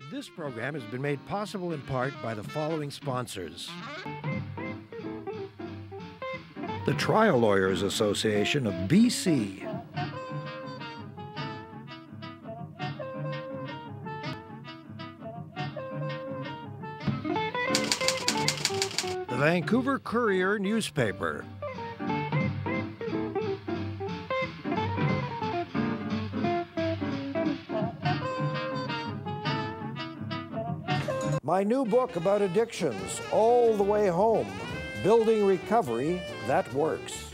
This program has been made possible in part by the following sponsors. The Trial Lawyers Association of BC. The Vancouver Courier newspaper. My new book about addictions, All the Way Home, Building Recovery That Works.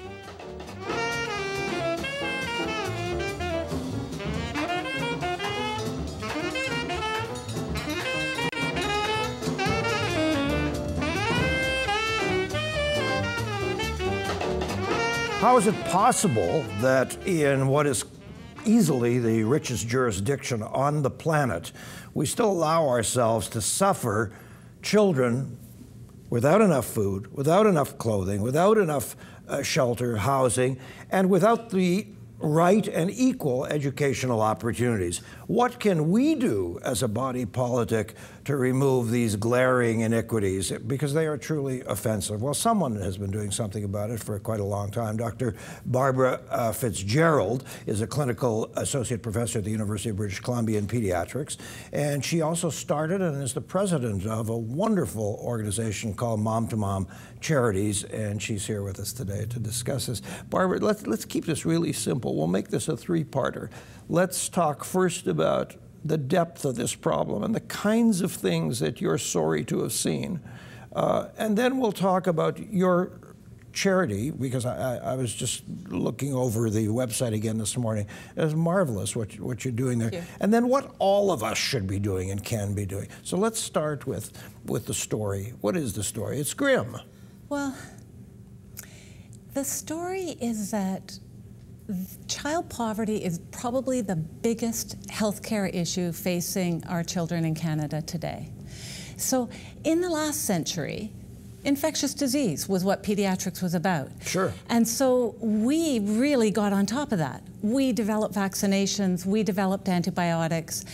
How is it possible that in what is easily the richest jurisdiction on the planet, we still allow ourselves to suffer children without enough food, without enough clothing, without enough shelter, housing, and without the right and equal educational opportunities? What can we do as a body politic to remove these glaring iniquities, because they are truly offensive? Well, someone has been doing something about it for quite a long time. Dr. Barbara Fitzgerald is a clinical associate professor at the University of British Columbia in pediatrics, and she also started and is the president of a wonderful organization called Mom to Mom Charities, and she's here with us today to discuss this. Barbara, let's keep this really simple. We'll make this a three-parter. Let's talk first about the depth of this problem and the kinds of things that you're sorry to have seen. And then we'll talk about your charity, because I was just looking over the website again this morning. It's marvelous what you're doing there. Thank you. And then what all of us should be doing and can be doing. So let's start with the story. What is the story? It's grim. Well, the story is that child poverty is probably the biggest healthcare issue facing our children in Canada today. So in the last century, infectious disease was what pediatrics was about. Sure. And so we really got on top of that. We developed vaccinations, we developed antibiotics,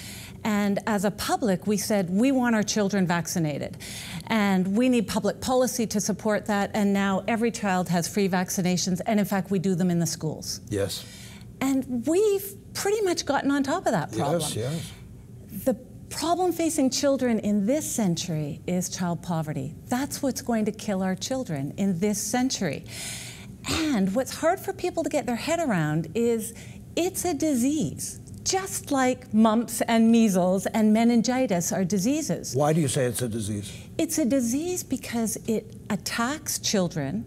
and as a public, we said we want our children vaccinated. And we need public policy to support that, and now every child has free vaccinations, and in fact, we do them in the schools. Yes. And we've pretty much gotten on top of that problem. Yes, yes. The problem facing children in this century is child poverty. That's what's going to kill our children in this century. And what's hard for people to get their head around is it's a disease. Just like mumps and measles and meningitis are diseases. Why do you say it's a disease? It's a disease because it attacks children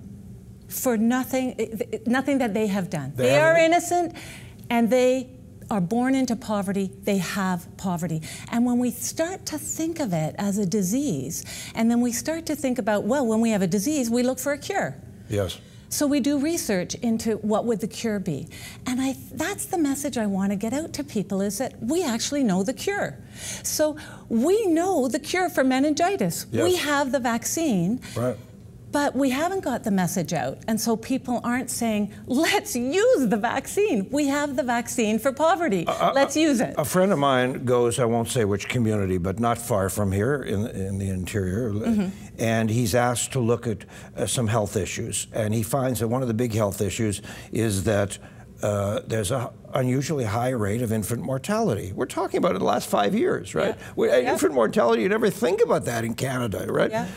for nothing that they have done. They are innocent, and they are born into poverty. They have poverty. And when we start to think of it as a disease, and then we start to think about, well, when we have a disease, we look for a cure. Yes. So we do research into what would the cure be. And that's the message I want to get out to people, is that we actually know the cure. So we know the cure for meningitis. Yes. We have the vaccine. Right. But we haven't got the message out, and so people aren't saying, let's use the vaccine. We have the vaccine for poverty. Let's use it. A friend of mine goes, I won't say which community, but not far from here in the interior, and he's asked to look at some health issues. And he finds that one of the big health issues is that there's an unusually high rate of infant mortality. We're talking about it the last 5 years, right? Yeah. Infant mortality, you never think about that in Canada, right? Yeah.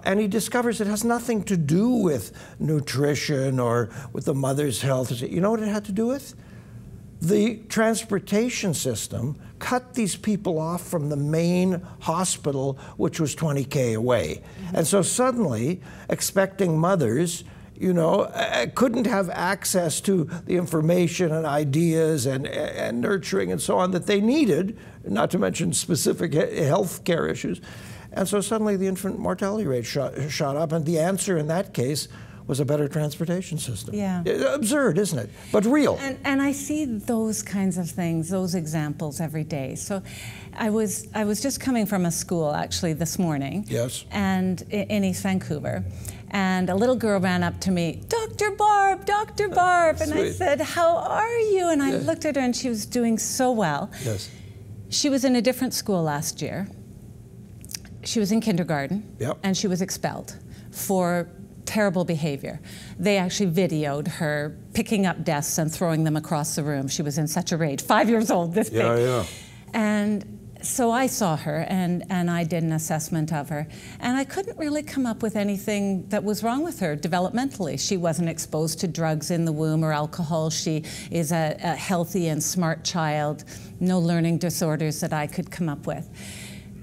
And he discovers it has nothing to do with nutrition or with the mother's health. You know what it had to do with? The transportation system cut these people off from the main hospital, which was 20K away. And so suddenly, expecting mothers, you know, couldn't have access to the information and ideas and nurturing and so on that they needed, not to mention specific health care issues. And so suddenly the infant mortality rate shot up, and the answer in that case was a better transportation system. Yeah. Absurd, isn't it? But real. And I see those kinds of things, those examples every day. So I was just coming from a school actually this morning. Yes. And in East Vancouver. And a little girl ran up to me, Dr. Barb, Dr. Barb. And I said, how are you? And I looked at her, and she was doing so well. Yes. She was in a different school last year. She was in kindergarten, Yep. and she was expelled for terrible behavior. They actually videoed her picking up desks and throwing them across the room. She was in such a rage, 5 years old, this big. Yeah. And so I saw her, and I did an assessment of her, and I couldn't really come up with anything that was wrong with her developmentally. She wasn't exposed to drugs in the womb or alcohol. She is a healthy and smart child, no learning disorders that I could come up with.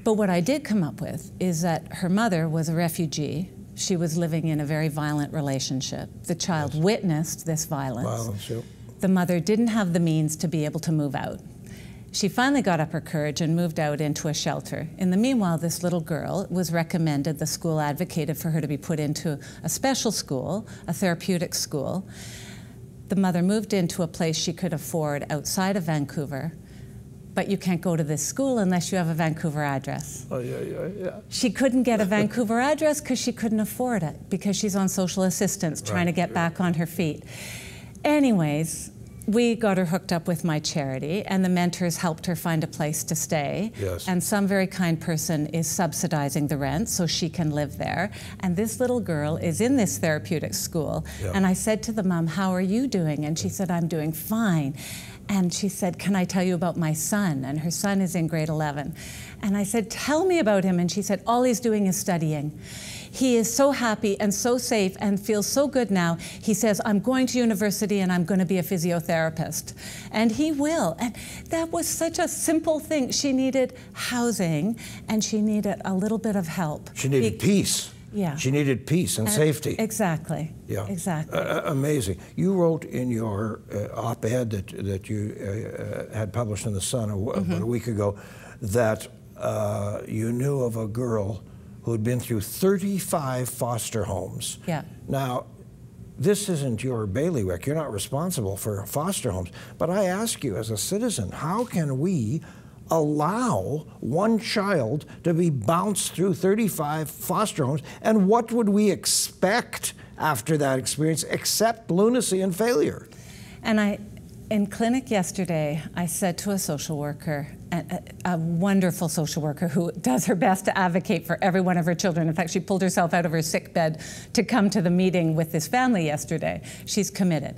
But what I did come up with is that her mother was a refugee. She was living in a very violent relationship. The child witnessed this violence. Yep. The mother didn't have the means to be able to move out. She finally got up her courage and moved out into a shelter. In the meanwhile, this little girl was recommended, the school advocated for her to be put into a special school, a therapeutic school. The mother moved into a place she could afford outside of Vancouver, but you can't go to this school unless you have a Vancouver address. Oh, yeah. She couldn't get a Vancouver address because she couldn't afford it, because she's on social assistance trying to get back on her feet. Anyways, we got her hooked up with my charity, and the mentors helped her find a place to stay. Yes. And some very kind person is subsidizing the rent so she can live there. And this little girl is in this therapeutic school. Yeah. And I said to the mom, "How are you doing?" And she said, "I'm doing fine." And she said, "Can I tell you about my son?" And her son is in grade 11. And I said, "Tell me about him." And she said, "All he's doing is studying. He is so happy and so safe and feels so good now. He says, I'm going to university and I'm going to be a physiotherapist." And he will. And that was such a simple thing. She needed housing, and she needed a little bit of help. She needed peace. Yeah. She needed peace and safety. Exactly. Yeah. Exactly. Amazing. You wrote in your op-ed that you had published in The Sun about a week ago that you knew of a girl who had been through 35 foster homes. Yeah. Now, this isn't your bailiwick. You're not responsible for foster homes. But I ask you as a citizen, how can we allow one child to be bounced through 35 foster homes? And what would we expect after that experience except lunacy and failure? And in clinic yesterday, I said to a social worker, a wonderful social worker who does her best to advocate for every one of her children. In fact, she pulled herself out of her sick bed to come to the meeting with this family yesterday. She's committed.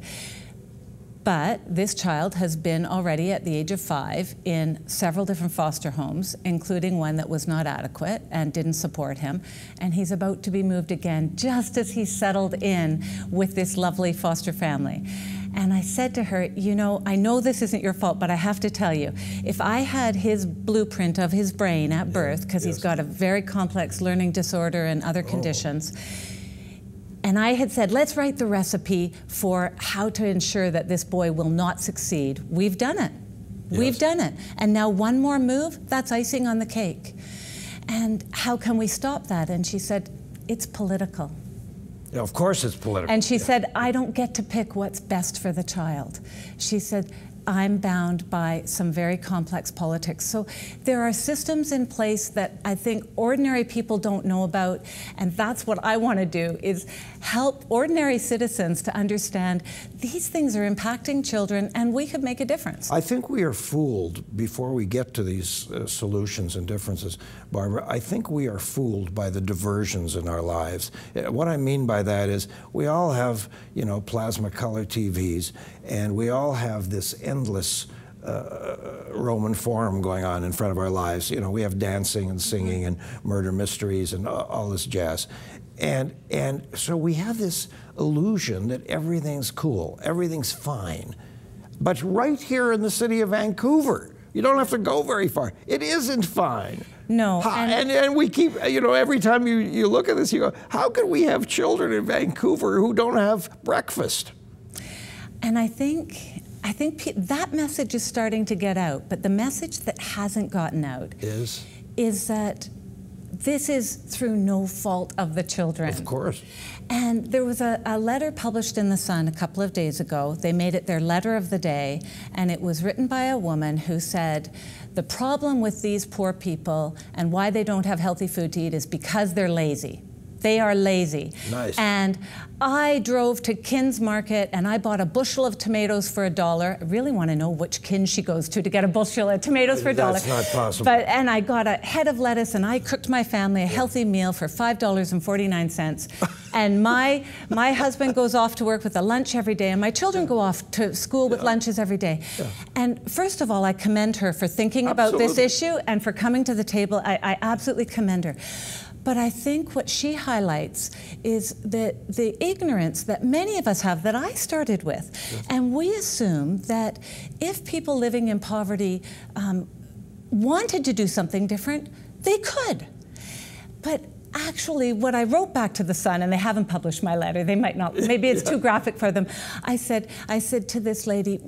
But this child has been already at the age of 5 in several different foster homes, including one that was not adequate and didn't support him. And he's about to be moved again just as he's settled in with this lovely foster family. And I said to her, you know, I know this isn't your fault, but I have to tell you, if I had his blueprint of his brain at birth, because he's got a very complex learning disorder and other conditions, and I had said, let's write the recipe for how to ensure that this boy will not succeed, we've done it. We've done it. And now one more move, that's icing on the cake. And how can we stop that? And she said, it's political. Yeah, of course it's political. And she said, I don't get to pick what's best for the child. She said, I'm bound by some very complex politics. So there are systems in place that I think ordinary people don't know about, and that's what I want to do, is help ordinary citizens to understand these things are impacting children and we could make a difference. I think we are fooled, before we get to these solutions and differences, Barbara, I think we are fooled by the diversions in our lives. What I mean by that is we all have, you know, plasma color TVs, and we all have this endless Roman forum going on in front of our lives. You know, we have dancing and singing and murder mysteries and all this jazz. And so we have this illusion that everything's cool, everything's fine. But right here in the city of Vancouver, you don't have to go very far, it isn't fine. No. And we keep, you know, every time you look at this, you go, how can we have children in Vancouver who don't have breakfast? And I think that message is starting to get out, but the message that hasn't gotten out is that this is through no fault of the children. Of course. And there was a letter published in The Sun a couple of days ago. They made it their letter of the day, and it was written by a woman who said, the problem with these poor people and why they don't have healthy food to eat is because they're lazy. They are lazy. Nice. And I drove to Kin's Market and I bought a bushel of tomatoes for $1. I really want to know which Kin she goes to get a bushel of tomatoes for $1. That's not possible. And I got a head of lettuce and I cooked my family a healthy meal for $5.49. And my husband goes off to work with a lunch every day, and my children go off to school with lunches every day. Yeah. And first of all, I commend her for thinking about this issue and for coming to the table. I absolutely commend her. But I think what she highlights is the ignorance that many of us have, that I started with. Yes. And we assume that if people living in poverty wanted to do something different, they could. But actually, what I wrote back to the Sun, and they haven't published my letter, they might not, maybe it's too graphic for them. I said to this lady,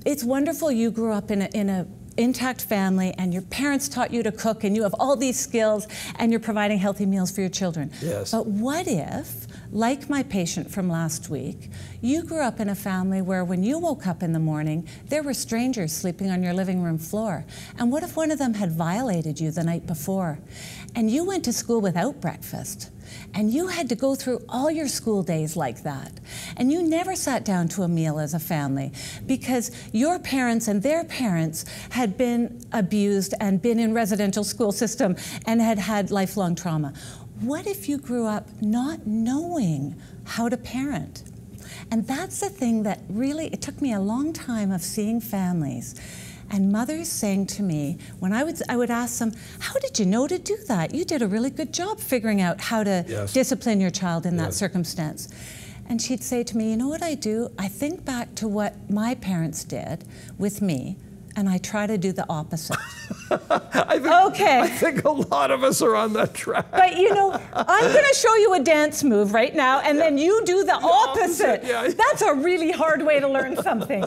it's wonderful you grew up in a intact family and your parents taught you to cook and you have all these skills and you're providing healthy meals for your children. Yes. But what if, like my patient from last week, you grew up in a family where when you woke up in the morning, there were strangers sleeping on your living room floor? And what if one of them had violated you the night before? And you went to school without breakfast? And you had to go through all your school days like that. And you never sat down to a meal as a family because your parents and their parents had been abused and been in residential school system and had had lifelong trauma. What if you grew up not knowing how to parent? And that's the thing that really, it took me a long time of seeing families and mothers saying to me, when I would ask them, how did you know to do that? You did a really good job figuring out how to discipline your child in that circumstance. And she'd say to me, you know what I do? I think back to what my parents did with me, and I try to do the opposite. I think a lot of us are on that track. But you know, I'm going to show you a dance move right now, and then you do the opposite. That's a really hard way to learn something.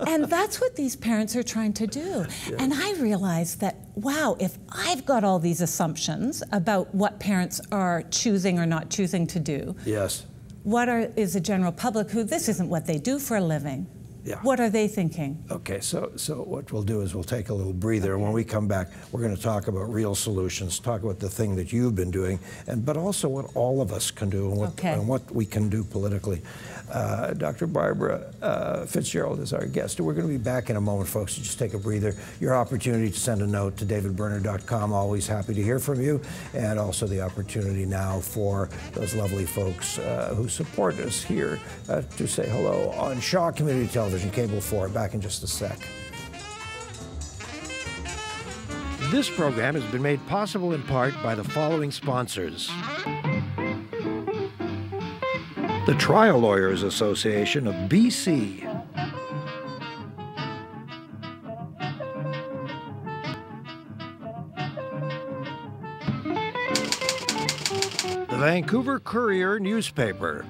And that's what these parents are trying to do. And I realized that, wow, if I've got all these assumptions about what parents are choosing or not choosing to do, what is the general public who this isn't what they do for a living? What are they thinking? Okay, so what we'll do is we'll take a little breather, and when we come back, we're going to talk about real solutions, talk about the thing that you've been doing, but also what all of us can do and what we can do politically. Dr. Barbara Fitzgerald is our guest. We're going to be back in a moment, folks. So just take a breather. Your opportunity to send a note to davidberner.com. Always happy to hear from you, and also the opportunity now for those lovely folks who support us here to say hello on Shaw Community Television, Cable 4. Back in just a sec. This program has been made possible in part by the following sponsors. The Trial Lawyers Association of BC. The Vancouver Courier newspaper.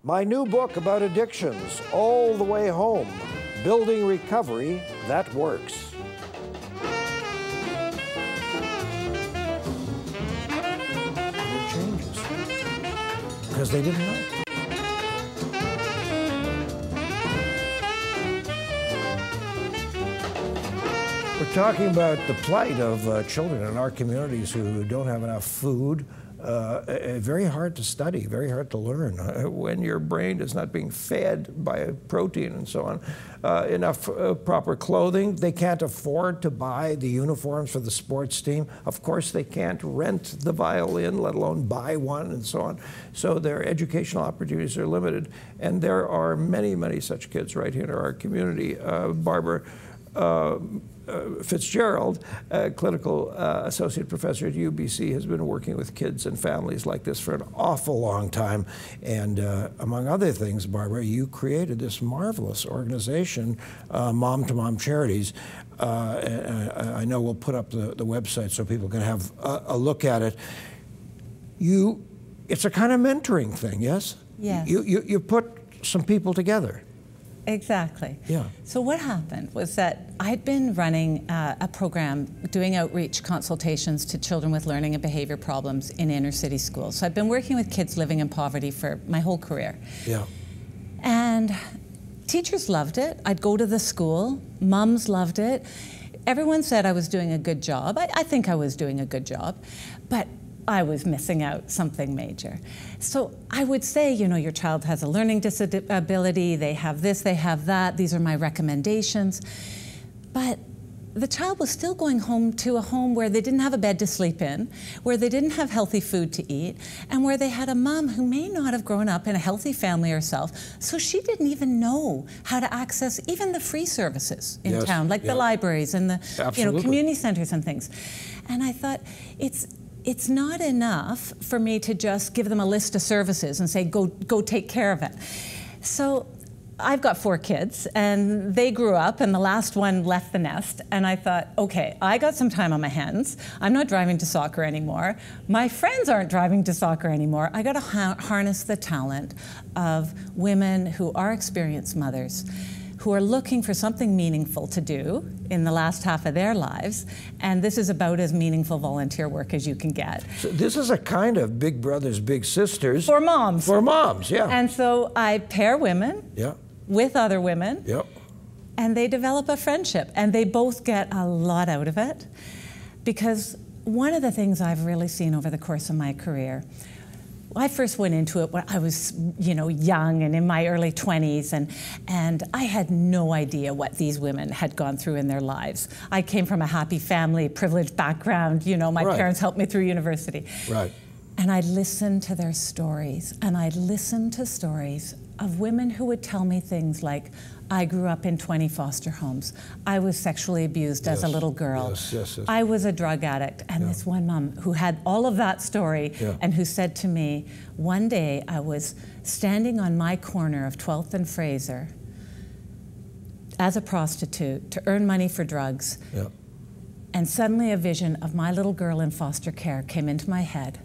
My new book about addictions, All the Way Home. Building recovery that works. It changes because they didn't know. We're talking about the plight of children in our communities who don't have enough food. Very hard to study, very hard to learn when your brain is not being fed by protein and so on. Enough proper clothing. They can't afford to buy the uniforms for the sports team. Of course, they can't rent the violin, let alone buy one and so on. So their educational opportunities are limited. And there are many, many such kids right here in our community. Barbara Fitzgerald, clinical associate professor at UBC, has been working with kids and families like this for an awful long time. And among other things, Barbara, you created this marvelous organization, Mom to Mom Charities. I know we'll put up the website so people can have a look at it. It's a kind of mentoring thing, yes? Yes. You put some people together. Exactly. Yeah. So what happened was that I'd been running a program doing outreach consultations to children with learning and behavior problems in inner city schools. So I've been working with kids living in poverty for my whole career. Yeah. And teachers loved it. I'd go to the school. Moms loved it. Everyone said I was doing a good job. I think I was doing a good job, but I was missing out something major. So I would say, you know, your child has a learning disability, they have this, they have that, these are my recommendations. But the child was still going home to a home where they didn't have a bed to sleep in, where they didn't have healthy food to eat, and where they had a mom who may not have grown up in a healthy family herself, so she didn't even know how to access even the free services in town, like the libraries and the you know, community centers and things. And I thought, it's not enough for me to just give them a list of services and say, go take care of it. So I've got 4 kids, and they grew up, and the last one left the nest, and I thought, okay, I got some time on my hands. I'm not driving to soccer anymore. My friends aren't driving to soccer anymore. I got to harness the talent of women who are experienced mothers, who are looking for something meaningful to do in the last half of their lives, and this is about as meaningful volunteer work as you can get. So this is a kind of Big Brothers, Big Sisters. For moms. For moms, yeah. And so I pair women with other women, and they develop a friendship, and they both get a lot out of it, because one of the things I've really seen over the course of my career, I first went into it when I was, you know, young and in my early 20s, and I had no idea what these women had gone through in their lives. I came from a happy family, privileged background, you know, my parents helped me through university. And I'd listen to their stories, and I'd listen to stories of women who would tell me things like, I grew up in 20 foster homes. I was sexually abused as a little girl. I was a drug addict. And this one mom who had all of that story and who said to me, one day I was standing on my corner of 12th and Fraser as a prostitute to earn money for drugs. And suddenly a vision of my little girl in foster care came into my head.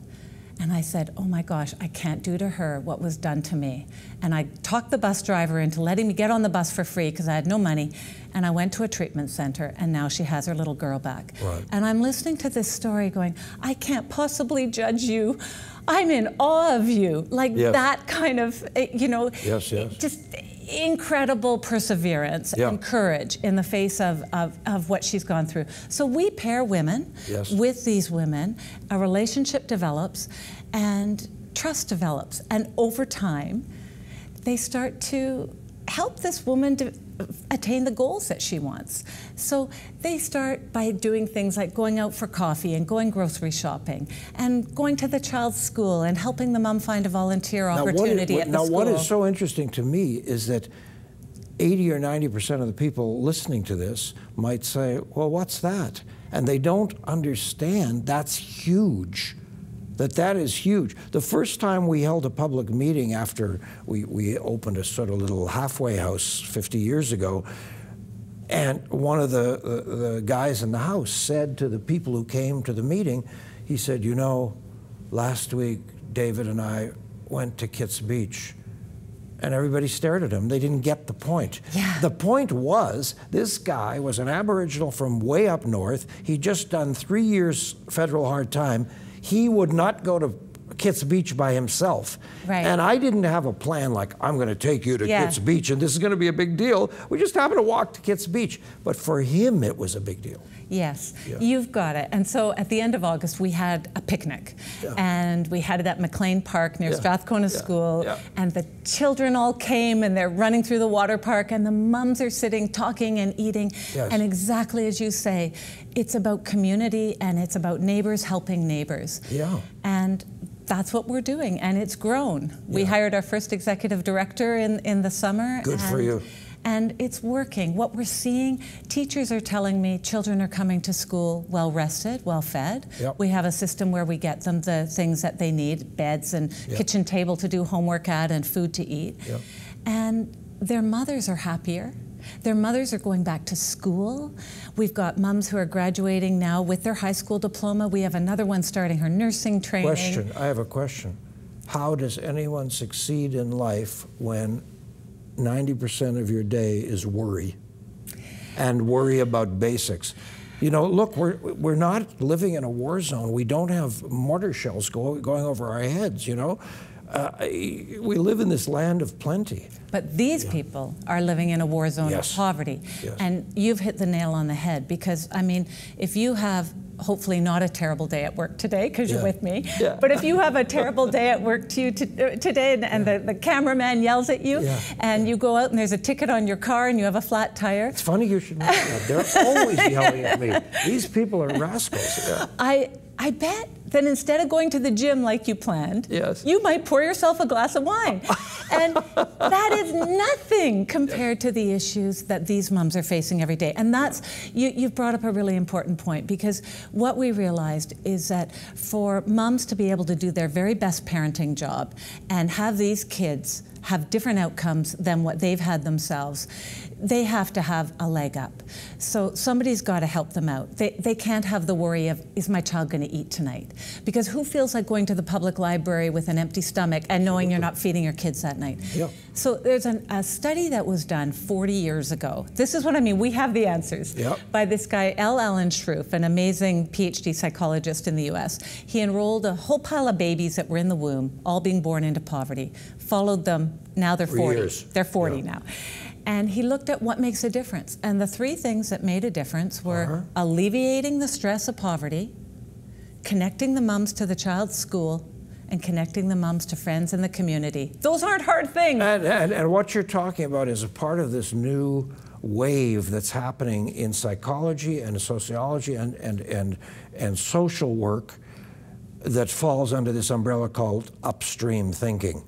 And I said, oh my gosh, I can't do to her what was done to me. And I talked the bus driver into letting me get on the bus for free because I had no money. And I went to a treatment center, and now she has her little girl back. And I'm listening to this story going, I can't possibly judge you. I'm in awe of you. Like that kind of, you know, just incredible perseverance and courage in the face of what she's gone through. So we pair women with these women, a relationship develops, and trust develops. And over time, they start to help this woman to attain the goals that she wants. So they start by doing things like going out for coffee and going grocery shopping and going to the child's school and helping the mom find a volunteer opportunity at the school. Now what is so interesting to me is that 80 or 90% of the people listening to this might say, well, what's that? And they don't understand that's huge. That is huge. The first time we held a public meeting after we opened a sort of little halfway house 50 years ago, and one of the guys in the house said to the people who came to the meeting, he said, you know, last week David and I went to Kitts Beach, and everybody stared at him. They didn't get the point. The point was, this guy was an Aboriginal from way up north. He'd just done 3 years federal hard time. He would not go to Kitts Beach by himself. And I didn't have a plan like, I'm going to take you to Kitts Beach and this is going to be a big deal. We just happened to walk to Kitts Beach. But for him, it was a big deal. You've got it. And so at the end of August, we had a picnic. And we had it at McLean Park near Strathcona School. And the children all came, and they're running through the water park, and the mums are sitting, talking and eating. And exactly as you say, it's about community, and it's about neighbors helping neighbors. And that's what we're doing, and it's grown. We hired our first executive director in the summer. Good for you. And it's working. What we're seeing, teachers are telling me children are coming to school well rested, well fed. We have a system where we get them the things that they need, beds and kitchen table to do homework at and food to eat. And their mothers are happier. Their mothers are going back to school. We've got mums who are graduating now with their high school diploma. We have another one starting her nursing training. I have a question. How does anyone succeed in life when 90% of your day is worry, and worry about basics? You know, look, we're not living in a war zone. We don't have mortar shells going over our heads, you know. We live in this land of plenty. But these people are living in a war zone of poverty. Yes. And you've hit the nail on the head, because, I mean, if you have hopefully not a terrible day at work today, because you're with me, but if you have a terrible day at work today and the cameraman yells at you, and you go out and there's a ticket on your car and you have a flat tire. It's funny you should mention that. They're always yelling at me. These people are rascals. I bet that instead of going to the gym like you planned, you might pour yourself a glass of wine. And that is nothing compared to the issues that these moms are facing every day. And that's, you've brought up a really important point, because what we realized is that for moms to be able to do their very best parenting job and have these kids have different outcomes than what they've had themselves, they have to have a leg up. So somebody's got to help them out. They can't have the worry of, is my child going to eat tonight? Because who feels like going to the public library with an empty stomach and knowing you're not feeding your kids that night? So there's a study that was done 40 years ago. This is what I mean, we have the answers. By this guy, L. Allen Schroof, an amazing PhD psychologist in the US. He enrolled a whole pile of babies that were in the womb, all being born into poverty, followed them, now they're 40. They're 40 now. And he looked at what makes a difference. And the three things that made a difference were alleviating the stress of poverty, connecting the moms to the child's school, and connecting the moms to friends in the community. Those aren't hard things. And what you're talking about is a part of this new wave that's happening in psychology and sociology and social work that falls under this umbrella called upstream thinking.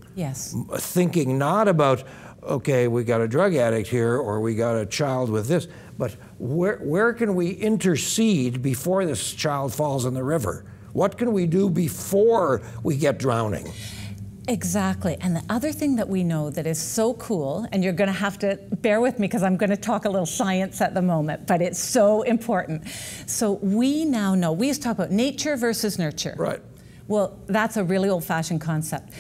Thinking not about, okay, we got a drug addict here, or we got a child with this, but where can we intercede before this child falls in the river? What can we do before we get drowning? Exactly. And the other thing that we know that is so cool, and you're going to have to bear with me because I'm going to talk a little science at the moment, but it's so important. So we now know, we used to talk about nature versus nurture. Well, that's a really old-fashioned concept.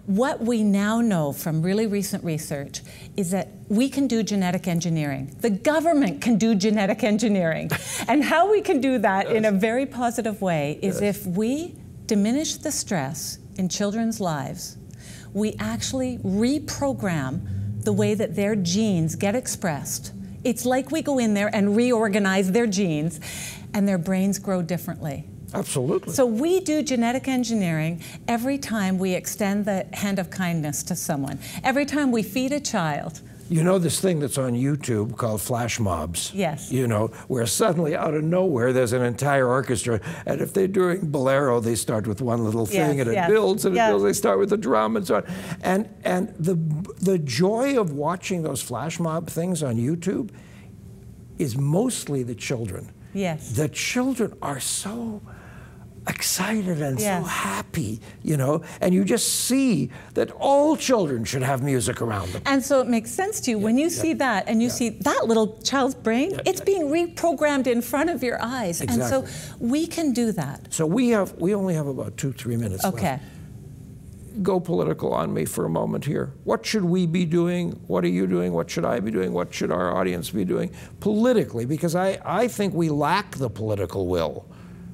What we now know from really recent research is that we can do genetic engineering. The government can do genetic engineering. And how we can do that in a very positive way is if we diminish the stress in children's lives, we actually reprogram the way that their genes get expressed. It's like we go in there and reorganize their genes, and their brains grow differently. Absolutely. So we do genetic engineering every time we extend the hand of kindness to someone, every time we feed a child. You know this thing that's on YouTube called flash mobs? You know, where suddenly out of nowhere there's an entire orchestra, and if they're doing bolero, they start with one little thing and it builds and it builds, they start with the drum and so on. And the joy of watching those flash mob things on YouTube is mostly the children. The children are so excited and so happy, you know, and you just see that all children should have music around them. And so it makes sense to you when you see that, and you see that little child's brain, it's being reprogrammed in front of your eyes. And so we can do that. So we only have about 2-3 minutes left. Go political on me for a moment here. What should we be doing? What are you doing? What should I be doing? What should our audience be doing politically? Because I think we lack the political will.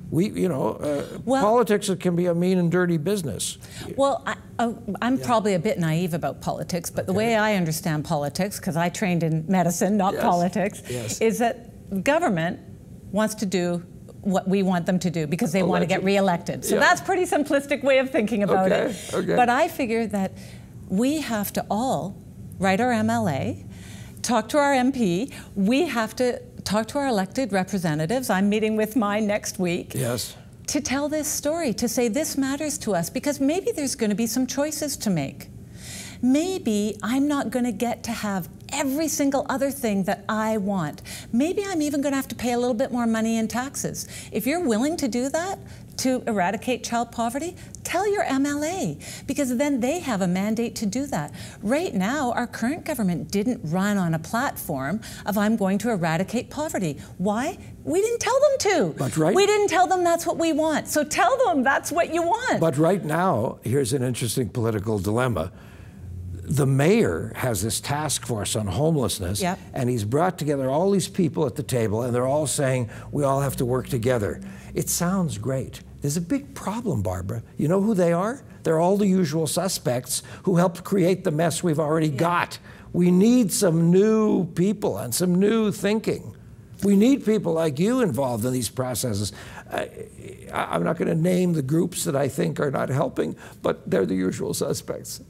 Politics can be a mean and dirty business. Well, I'm probably a bit naive about politics, but the way I understand politics, because I trained in medicine, not politics, is that government wants to do what we want them to do because they want to get reelected. So that's a pretty simplistic way of thinking about it. But I figure that we have to all write our MLA, talk to our MP, we have to talk to our elected representatives. I'm meeting with mine next week. To tell this story, to say this matters to us, because maybe there's going to be some choices to make. Maybe I'm not going to get to have every single other thing that I want. Maybe I'm even going to have to pay a little bit more money in taxes. If you're willing to do that, to eradicate child poverty, tell your MLA, because then they have a mandate to do that. Right now, our current government didn't run on a platform of I'm going to eradicate poverty. Why? We didn't tell them to. We didn't tell them that's what we want. So tell them that's what you want. But right now, here's an interesting political dilemma. The mayor has this task force on homelessness, and he's brought together all these people at the table, and they're all saying, we all have to work together. It sounds great. There's a big problem, Barbara. You know who they are? They're all the usual suspects who helped create the mess we've already got. We need some new people and some new thinking. We need people like you involved in these processes. I'm not going to name the groups that I think are not helping, but they're the usual suspects.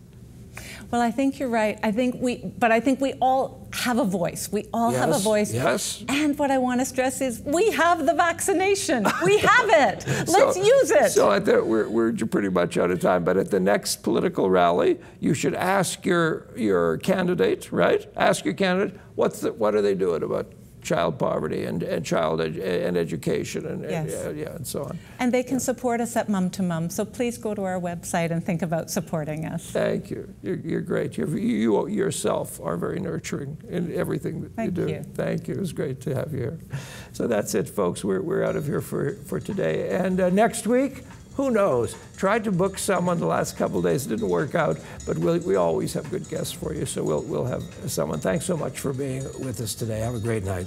Well, I think you're right. I think we all have a voice. We all have a voice. Yes. And what I want to stress is we have the vaccination. We have it. Let's use it. So we're pretty much out of time, but at the next political rally, you should ask your candidate, right? Ask your candidate, what are they doing about child poverty and education and so on. And they can support us at Mum to Mum. So please go to our website and think about supporting us. Thank you. You're great. You yourself are very nurturing in everything that you do. Thank you. It was great to have you here. So that's it, folks. We're out of here for today. And next week, who knows? Tried to book someone the last couple of days, didn't work out, but we always have good guests for you, so we'll have someone. Thanks so much for being with us today. Have a great night.